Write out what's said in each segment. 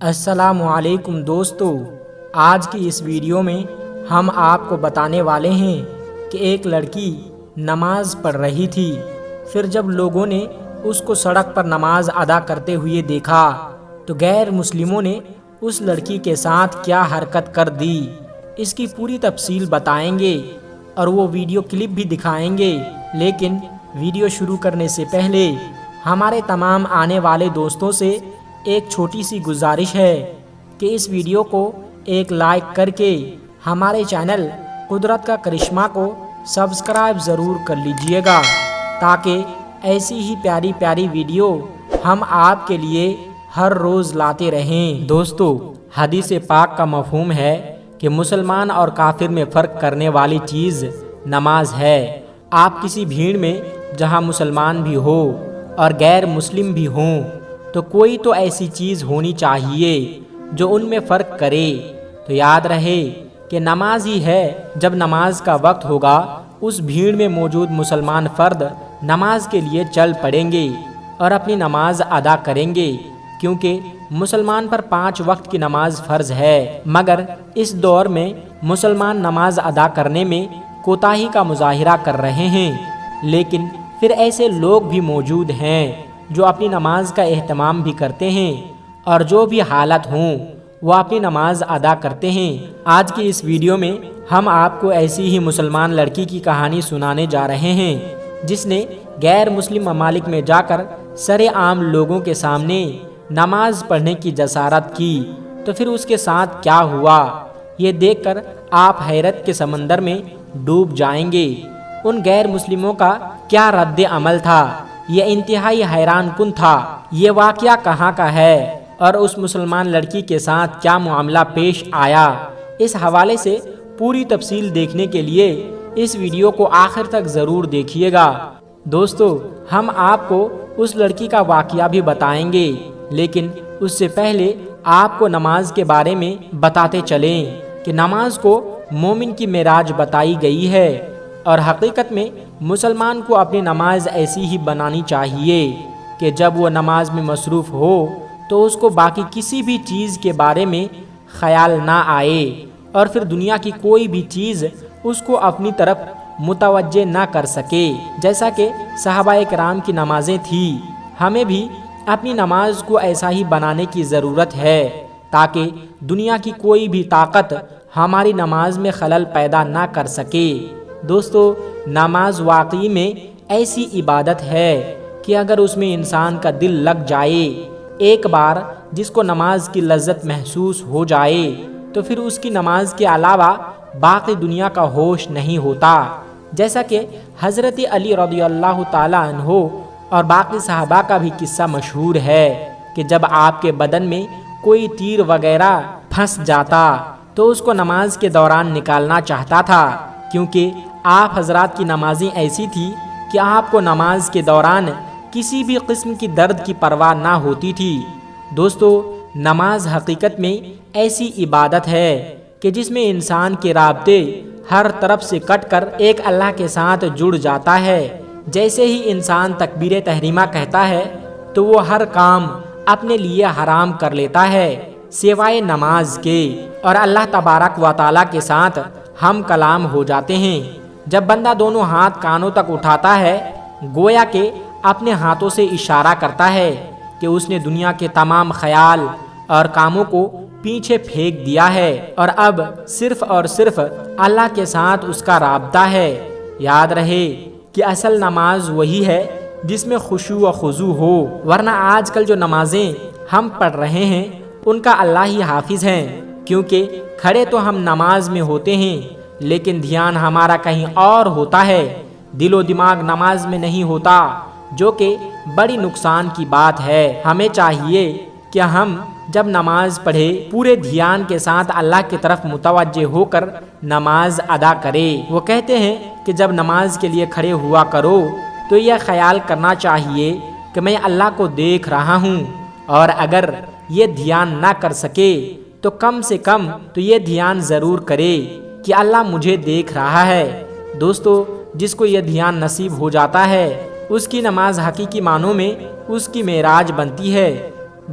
السلام علیکم دوستو، آج کی اس ویڈیو میں ہم آپ کو بتانے والے ہیں کہ ایک لڑکی نماز پڑھ رہی تھی۔ پھر جب لوگوں نے اس کو سڑک پر نماز ادا کرتے ہوئے دیکھا تو غیر مسلموں نے اس لڑکی کے ساتھ کیا حرکت کر دی، اس کی پوری تفصیل بتائیں گے اور وہ ویڈیو کلپ بھی دکھائیں گے۔ لیکن ویڈیو شروع کرنے سے پہلے ہمارے تمام آنے والے دوستوں سے ایک چھوٹی سی گزارش ہے کہ اس ویڈیو کو ایک لائک کر کے ہمارے چینل قدرت کا کرشمہ کو سبسکرائب ضرور کر لیجئے گا، تاکہ ایسی ہی پیاری پیاری ویڈیو ہم آپ کے لیے ہر روز لاتے رہیں۔ دوستو، حدیث پاک کا مفہوم ہے کہ مسلمان اور کافر میں فرق کرنے والی چیز نماز ہے۔ آپ کسی بھیڑ میں جہاں مسلمان بھی ہو اور غیر مسلم بھی ہوں تو کوئی تو ایسی چیز ہونی چاہیے جو ان میں فرق کرے۔ تو یاد رہے کہ نماز ہی ہے۔ جب نماز کا وقت ہوگا اس بھیڑ میں موجود مسلمان فرد نماز کے لیے چل پڑیں گے اور اپنی نماز ادا کریں گے، کیونکہ مسلمان پر 5 وقت کی نماز فرض ہے، مگر اس دور میں مسلمان نماز ادا کرنے میں کوتاہی کا مظاہرہ کر رہے ہیں۔ لیکن پھر ایسے لوگ بھی موجود ہیں جو اپنی نماز کا اہتمام بھی کرتے ہیں اور جو بھی حالت ہوں وہ اپنی نماز ادا کرتے ہیں۔ آج کی اس ویڈیو میں ہم آپ کو ایسی ہی مسلمان لڑکی کی کہانی سنانے جا رہے ہیں جس نے غیر مسلم ممالک میں جا کر سر عام لوگوں کے سامنے نماز پڑھنے کی جسارت کی۔ تو پھر اس کے ساتھ کیا ہوا، یہ دیکھ کر آپ حیرت کے سمندر میں ڈوب جائیں گے۔ ان غیر مسلموں کا کیا رد عمل تھا، یہ انتہائی حیران کن تھا۔ یہ واقعہ کہاں کا ہے اور اس مسلمان لڑکی کے ساتھ کیا معاملہ پیش آیا، اس حوالے سے پوری تفصیل دیکھنے کے لیے اس ویڈیو کو آخر تک ضرور دیکھیے گا۔ دوستو، ہم آپ کو اس لڑکی کا واقعہ بھی بتائیں گے، لیکن اس سے پہلے آپ کو نماز کے بارے میں بتاتے چلیں کہ نماز کو مومن کی معراج بتائی گئی ہے، اور حقیقت میں مسلمان کو اپنی نماز ایسی ہی بنانی چاہیے کہ جب وہ نماز میں مصروف ہو تو اس کو باقی کسی بھی چیز کے بارے میں خیال نہ آئے، اور پھر دنیا کی کوئی بھی چیز اس کو اپنی طرف متوجہ نہ کر سکے۔ جیسا کہ صحابہ کرام کی نمازیں تھیں، ہمیں بھی اپنی نماز کو ایسا ہی بنانے کی ضرورت ہے تاکہ دنیا کی کوئی بھی طاقت ہماری نماز میں خلل پیدا نہ کر سکے۔ دوستو، نماز واقعی میں ایسی عبادت ہے کہ اگر اس میں انسان کا دل لگ جائے، ایک بار جس کو نماز کی لذت محسوس ہو جائے تو پھر اس کی نماز کے علاوہ باقی دنیا کا ہوش نہیں ہوتا۔ جیسا کہ حضرت علی رضی اللہ تعالیٰ عنہ اور باقی صحابہ کا بھی قصہ مشہور ہے کہ جب آپ کے بدن میں کوئی تیر وغیرہ پھنس جاتا تو اس کو نماز کے دوران نکالنا چاہتا تھا، کیونکہ آپ حضرات کی نمازیں ایسی تھی کہ آپ کو نماز کے دوران کسی بھی قسم کی درد کی پرواہ نہ ہوتی تھی۔ دوستو، نماز حقیقت میں ایسی عبادت ہے کہ جس میں انسان کے رابطے ہر طرف سے کٹ کر ایک اللہ کے ساتھ جڑ جاتا ہے۔ جیسے ہی انسان تکبیر تحریمہ کہتا ہے تو وہ ہر کام اپنے لیے حرام کر لیتا ہے سوائے نماز کے، اور اللہ تبارک و تعالیٰ کے ساتھ ہم کلام ہو جاتے ہیں۔ جب بندہ دونوں ہاتھ کانوں تک اٹھاتا ہے، گویا کہ اپنے ہاتھوں سے اشارہ کرتا ہے کہ اس نے دنیا کے تمام خیال اور کاموں کو پیچھے پھینک دیا ہے اور اب صرف اور صرف اللہ کے ساتھ اس کا رابطہ ہے۔ یاد رہے کہ اصل نماز وہی ہے جس میں خشوع و خضوع ہو، ورنہ آج کل جو نمازیں ہم پڑھ رہے ہیں ان کا اللہ ہی حافظ ہیں، کیونکہ کھڑے تو ہم نماز میں ہوتے ہیں لیکن دھیان ہمارا کہیں اور ہوتا ہے، دل و دماغ نماز میں نہیں ہوتا، جو کہ بڑی نقصان کی بات ہے۔ ہمیں چاہیے کہ ہم جب نماز پڑھے پورے دھیان کے ساتھ اللہ کی طرف متوجہ ہو کر نماز ادا کرے۔ وہ کہتے ہیں کہ جب نماز کے لیے کھڑے ہوا کرو تو یہ خیال کرنا چاہیے کہ میں اللہ کو دیکھ رہا ہوں، اور اگر یہ دھیان نہ کر سکے تو کم سے کم تو یہ دھیان ضرور کرے کہ اللہ مجھے دیکھ رہا ہے۔ دوستو، جس کو یہ دھیان نصیب ہو جاتا ہے اس کی نماز حقیقی معنوں میں اس کی معراج بنتی ہے۔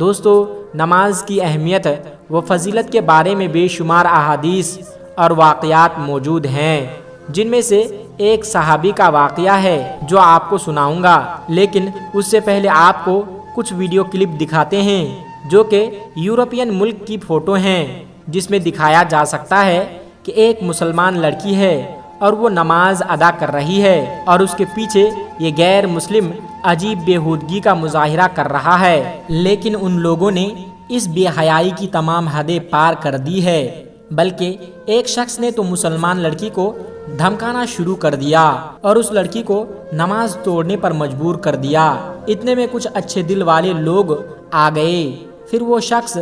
دوستو، نماز کی اہمیت و فضیلت کے بارے میں بے شمار احادیث اور واقعات موجود ہیں، جن میں سے ایک صحابی کا واقعہ ہے جو آپ کو سناؤں گا، لیکن اس سے پہلے آپ کو کچھ ویڈیو کلپ دکھاتے ہیں جو کہ یورپین ملک کی فوٹو ہیں، جس میں دکھایا جا سکتا ہے کہ ایک مسلمان لڑکی ہے اور وہ نماز ادا کر رہی ہے اور اس کے پیچھے یہ غیر مسلم عجیب بےہودگی کا مظاہرہ کر رہا ہے، لیکن ان لوگوں نے اس بے حیائی کی تمام حدیں پار کر دی ہے، بلکہ ایک شخص نے تو مسلمان لڑکی کو دھمکانا شروع کر دیا اور اس لڑکی کو نماز توڑنے پر مجبور کر دیا۔ اتنے میں کچھ اچھے دل والے لوگ آ گئے، پھر وہ شخص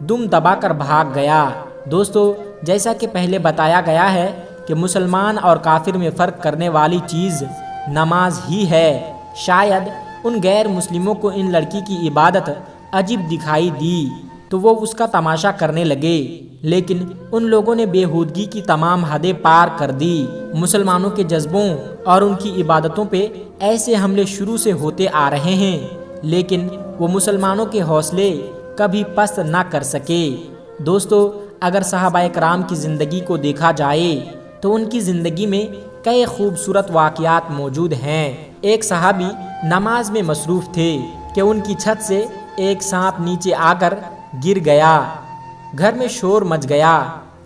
دم دبا کر بھاگ گیا۔ دوستو، جیسا کہ پہلے بتایا گیا ہے کہ مسلمان اور کافر میں فرق کرنے والی چیز نماز ہی ہے۔ شاید ان غیر مسلموں کو ان لڑکی کی عبادت عجیب دکھائی دی تو وہ اس کا تماشا کرنے لگے، لیکن ان لوگوں نے بےہودگی کی تمام حدیں پار کر دی۔ مسلمانوں کے جذبوں اور ان کی عبادتوں پہ ایسے حملے شروع سے ہوتے آ رہے ہیں، لیکن وہ مسلمانوں کے حوصلے کبھی پست نہ کر سکے۔ دوستو، اگر صحابہ کرام کی زندگی کو دیکھا جائے تو ان کی زندگی میں کئی خوبصورت واقعات موجود ہیں۔ ایک صحابی نماز میں مصروف تھے کہ ان کی چھت سے ایک سانپ نیچے آ کر گر گیا۔ گھر میں شور مچ گیا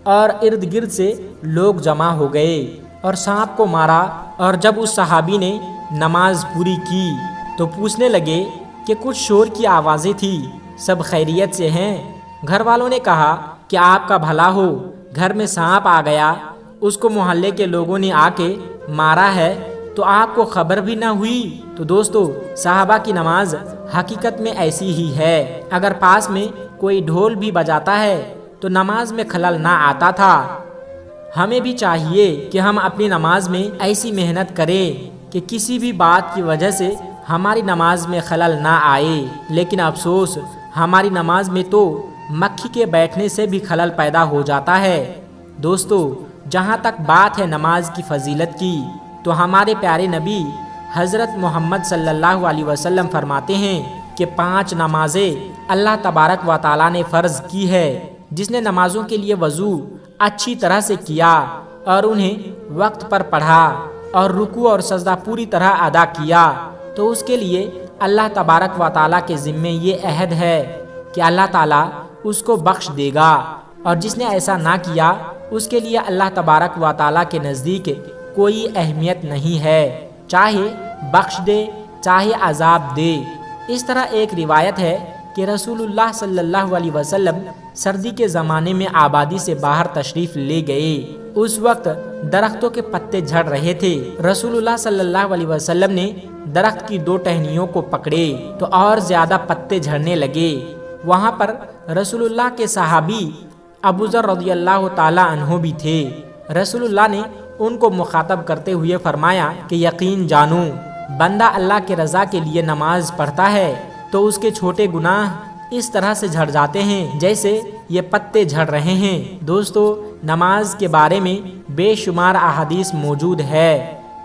اور ارد گرد سے لوگ جمع ہو گئے اور سانپ کو مارا، اور جب اس صحابی نے نماز پوری کی تو پوچھنے لگے کہ کچھ شور کی آوازیں تھی، سب خیریت سے ہیں؟ گھر والوں نے کہا کہ آپ کا بھلا ہو، گھر میں سانپ آ گیا، اس کو محلے کے لوگوں نے آ کے مارا ہے تو آپ کو خبر بھی نہ ہوئی۔ تو دوستو، صحابہ کی نماز حقیقت میں ایسی ہی ہے۔ اگر پاس میں کوئی ڈھول بھی بجاتا ہے تو نماز میں خلل نہ آتا تھا۔ ہمیں بھی چاہیے کہ ہم اپنی نماز میں ایسی محنت کریں کہ کسی بھی بات کی وجہ سے ہماری نماز میں خلل نہ آئے، لیکن افسوس، ہماری نماز میں تو مکھی کے بیٹھنے سے بھی خلل پیدا ہو جاتا ہے۔ دوستو، جہاں تک بات ہے نماز کی فضیلت کی، تو ہمارے پیارے نبی حضرت محمد صلی اللہ علیہ وسلم فرماتے ہیں کہ 5 نمازیں اللہ تبارک و تعالیٰ نے فرض کی ہے۔ جس نے نمازوں کے لیے وضو اچھی طرح سے کیا اور انہیں وقت پر پڑھا اور رکوع اور سجدہ پوری طرح ادا کیا تو اس کے لیے اللہ تبارک و تعالیٰ کے ذمے یہ عہد ہے کہ اللہ تعالیٰ اس کو بخش دے گا، اور جس نے ایسا نہ کیا اس کے لیے اللہ تبارک و تعالیٰ کے نزدیک کوئی اہمیت نہیں ہے، چاہے بخش دے چاہے عذاب دے۔ اس طرح ایک روایت ہے کہ رسول اللہ صلی اللہ علیہ وسلم سردی کے زمانے میں آبادی سے باہر تشریف لے گئے۔ اس وقت درختوں کے پتے جھڑ رہے تھے۔ رسول اللہ صلی اللہ علیہ وسلم نے درخت کی 2 ٹہنیوں کو پکڑے تو اور زیادہ پتے جھڑنے لگے۔ وہاں پر رسول اللہ کے صحابی ابو ذر رضی اللہ تعالی عنہ بھی تھے۔ رسول اللہ نے ان کو مخاطب کرتے ہوئے فرمایا کہ یقین جانو، بندہ اللہ کے رضا کے لیے نماز پڑھتا ہے تو اس کے چھوٹے گناہ اس طرح سے جھڑ جاتے ہیں جیسے یہ پتے جھڑ رہے ہیں۔ دوستو، نماز کے بارے میں بے شمار احادیث موجود ہے۔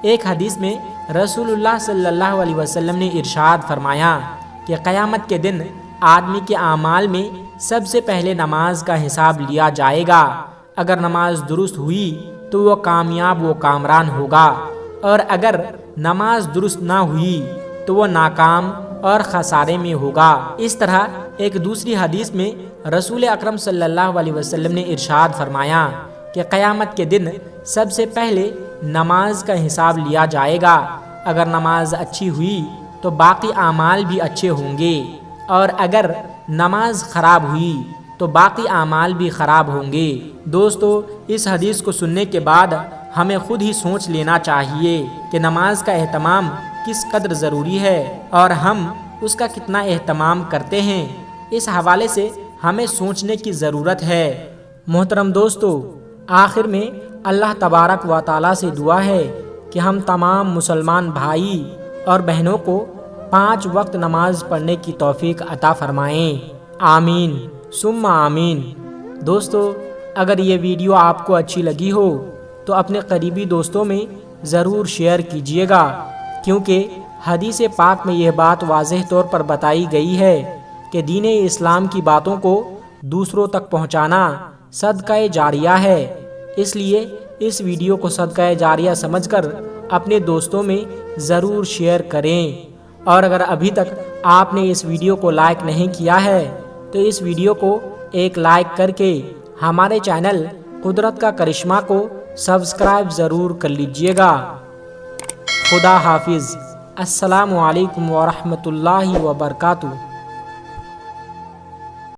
ایک حدیث میں رسول اللہ صلی اللہ علیہ وسلم نے ارشاد فرمایا کہ قیامت کے دن آدمی کے اعمال میں سب سے پہلے نماز کا حساب لیا جائے گا۔ اگر نماز درست ہوئی تو وہ کامیاب و کامران ہوگا، اور اگر نماز درست نہ ہوئی تو وہ ناکام اور خسارے میں ہوگا۔ اس طرح ایک دوسری حدیث میں رسول اکرم صلی اللہ علیہ وسلم نے ارشاد فرمایا کہ قیامت کے دن سب سے پہلے نماز کا حساب لیا جائے گا۔ اگر نماز اچھی ہوئی تو باقی اعمال بھی اچھے ہوں گے، اور اگر نماز خراب ہوئی تو باقی اعمال بھی خراب ہوں گے۔ دوستو، اس حدیث کو سننے کے بعد ہمیں خود ہی سوچ لینا چاہیے کہ نماز کا اہتمام کس قدر ضروری ہے اور ہم اس کا کتنا اہتمام کرتے ہیں۔ اس حوالے سے ہمیں سوچنے کی ضرورت ہے۔ محترم دوستو، آخر میں اللہ تبارک و تعالیٰ سے دعا ہے کہ ہم تمام مسلمان بھائی اور بہنوں کو 5 وقت نماز پڑھنے کی توفیق عطا فرمائیں۔ آمین ثم آمین۔ دوستو، اگر یہ ویڈیو آپ کو اچھی لگی ہو تو اپنے قریبی دوستوں میں ضرور شیئر کیجیے گا، کیونکہ حدیث پاک میں یہ بات واضح طور پر بتائی گئی ہے کہ دین اسلام کی باتوں کو دوسروں تک پہنچانا صدقہ جاریہ ہے، اس لیے اس ویڈیو کو صدقہ جاریہ سمجھ کر اپنے دوستوں میں ضرور شیئر کریں۔ اور اگر ابھی تک آپ نے اس ویڈیو کو لائک نہیں کیا ہے تو اس ویڈیو کو ایک لائک کر کے ہمارے چینل قدرت کا کرشمہ کو سبسکرائب ضرور کر لیجئے گا۔ خدا حافظ۔ السلام علیکم ورحمۃ اللہ وبرکاتہ۔